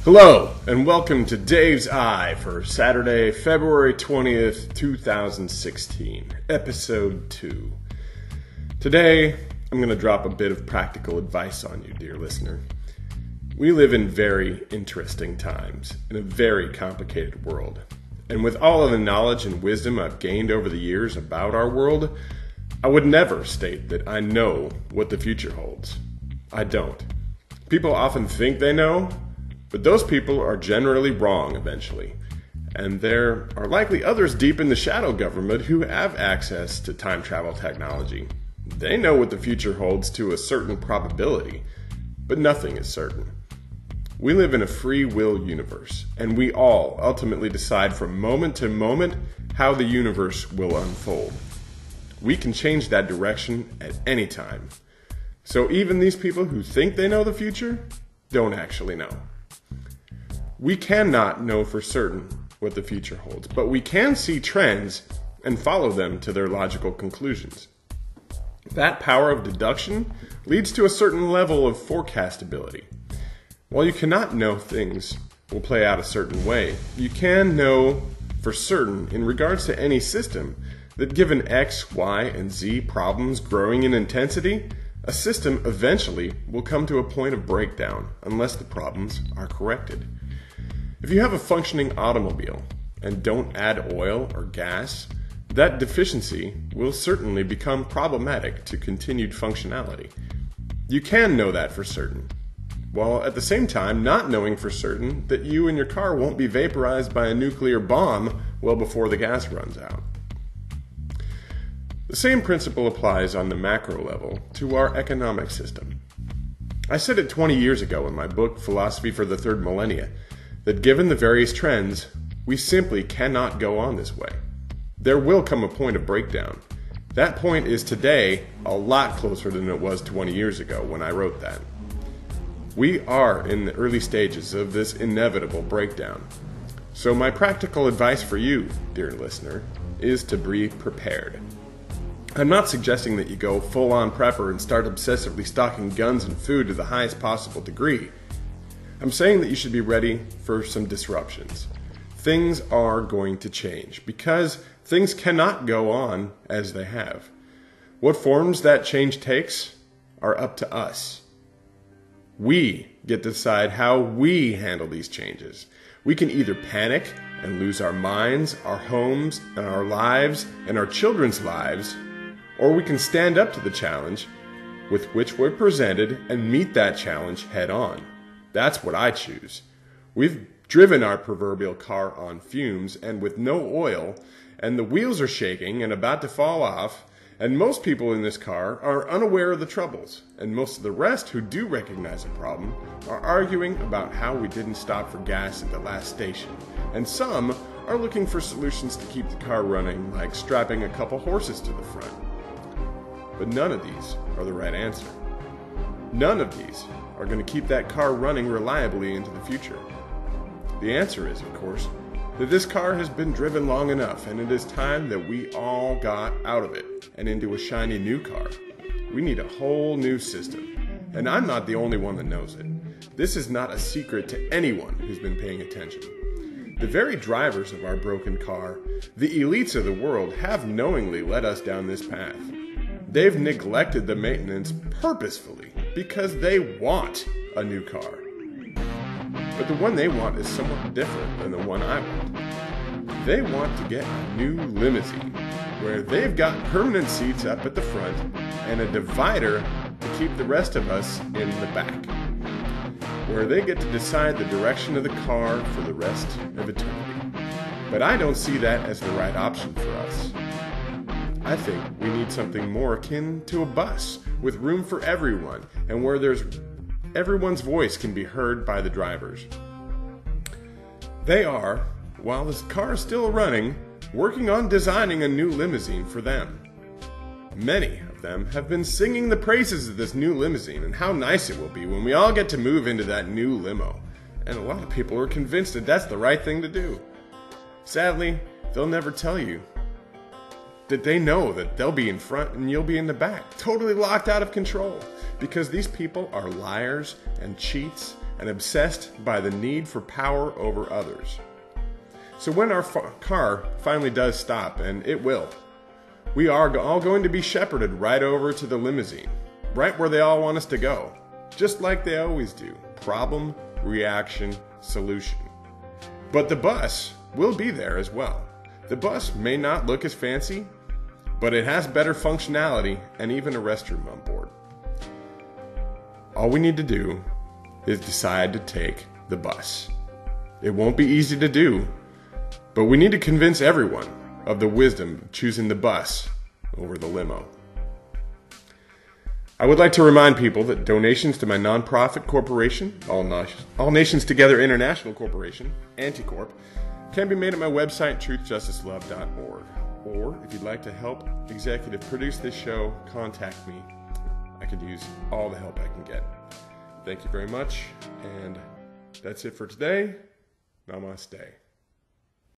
Hello, and welcome to Dave's Eye for Saturday, February 20th, 2016, Episode 2. Today, I'm going to drop a bit of practical advice on you, dear listener. We live in very interesting times, in a very complicated world. And with all of the knowledge and wisdom I've gained over the years about our world, I would never state that I know what the future holds. I don't. People often think they know, but those people are generally wrong eventually. And there are likely others deep in the shadow government who have access to time travel technology. They know what the future holds to a certain probability, but nothing is certain. We live in a free will universe, and we all ultimately decide from moment to moment how the universe will unfold. We can change that direction at any time. So even these people who think they know the future don't actually know. We cannot know for certain what the future holds, but we can see trends and follow them to their logical conclusions. That power of deduction leads to a certain level of forecastability. While you cannot know things will play out a certain way, you can know for certain in regards to any system that given X, Y, and Z problems growing in intensity, a system eventually will come to a point of breakdown unless the problems are corrected. If you have a functioning automobile and don't add oil or gas, that deficiency will certainly become problematic to continued functionality. You can know that for certain, while at the same time not knowing for certain that you and your car won't be vaporized by a nuclear bomb well before the gas runs out. The same principle applies on the macro level to our economic system. I said it 20 years ago in my book, Philosophy for the Third Millennia, that given the various trends, we simply cannot go on this way. There will come a point of breakdown. That point is today a lot closer than it was 20 years ago when I wrote that. We are in the early stages of this inevitable breakdown. So my practical advice for you, dear listener, is to be prepared. I'm not suggesting that you go full-on prepper and start obsessively stocking guns and food to the highest possible degree. I'm saying that you should be ready for some disruptions. Things are going to change because things cannot go on as they have. What forms that change takes are up to us. We get to decide how we handle these changes. We can either panic and lose our minds, our homes, and our lives, and our children's lives, or we can stand up to the challenge with which we're presented and meet that challenge head on. That's what I choose. We've driven our proverbial car on fumes and with no oil, and the wheels are shaking and about to fall off, and most people in this car are unaware of the troubles, and most of the rest who do recognize a problem are arguing about how we didn't stop for gas at the last station, and some are looking for solutions to keep the car running, like strapping a couple horses to the front. But none of these are the right answer. None of these are going to keep that car running reliably into the future. The answer is, of course, that this car has been driven long enough, and it is time that we all got out of it and into a shiny new car. We need a whole new system, and I'm not the only one that knows it. This is not a secret to anyone who's been paying attention. The very drivers of our broken car, the elites of the world, have knowingly led us down this path. They've neglected the maintenance purposefully because they want a new car. But the one they want is somewhat different than the one I want. They want to get a new limousine where they've got permanent seats up at the front and a divider to keep the rest of us in the back, where they get to decide the direction of the car for the rest of eternity. But I don't see that as the right option for us. I think we need something more akin to a bus with room for everyone and where everyone's voice can be heard by the drivers. They are, while this car is still running, working on designing a new limousine for them. Many of them have been singing the praises of this new limousine and how nice it will be when we all get to move into that new limo. And a lot of people are convinced that that's the right thing to do. Sadly, they'll never tell you that they know that they'll be in front and you'll be in the back, totally locked out of control, because these people are liars and cheats and obsessed by the need for power over others. So when our car finally does stop, and it will, we are all going to be shepherded right over to the limousine, right where they all want us to go, just like they always do. Problem, reaction, solution. But the bus will be there as well. The bus may not look as fancy, but it has better functionality and even a restroom on board. All we need to do is decide to take the bus. It won't be easy to do, but we need to convince everyone of the wisdom of choosing the bus over the limo. I would like to remind people that donations to my nonprofit corporation, All Nations Together International Corporation, Anti-Corp, can be made at my website, truthjusticelove.org. Or, if you'd like to help executive produce this show, contact me. I could use all the help I can get. Thank you very much, and that's it for today. Namaste.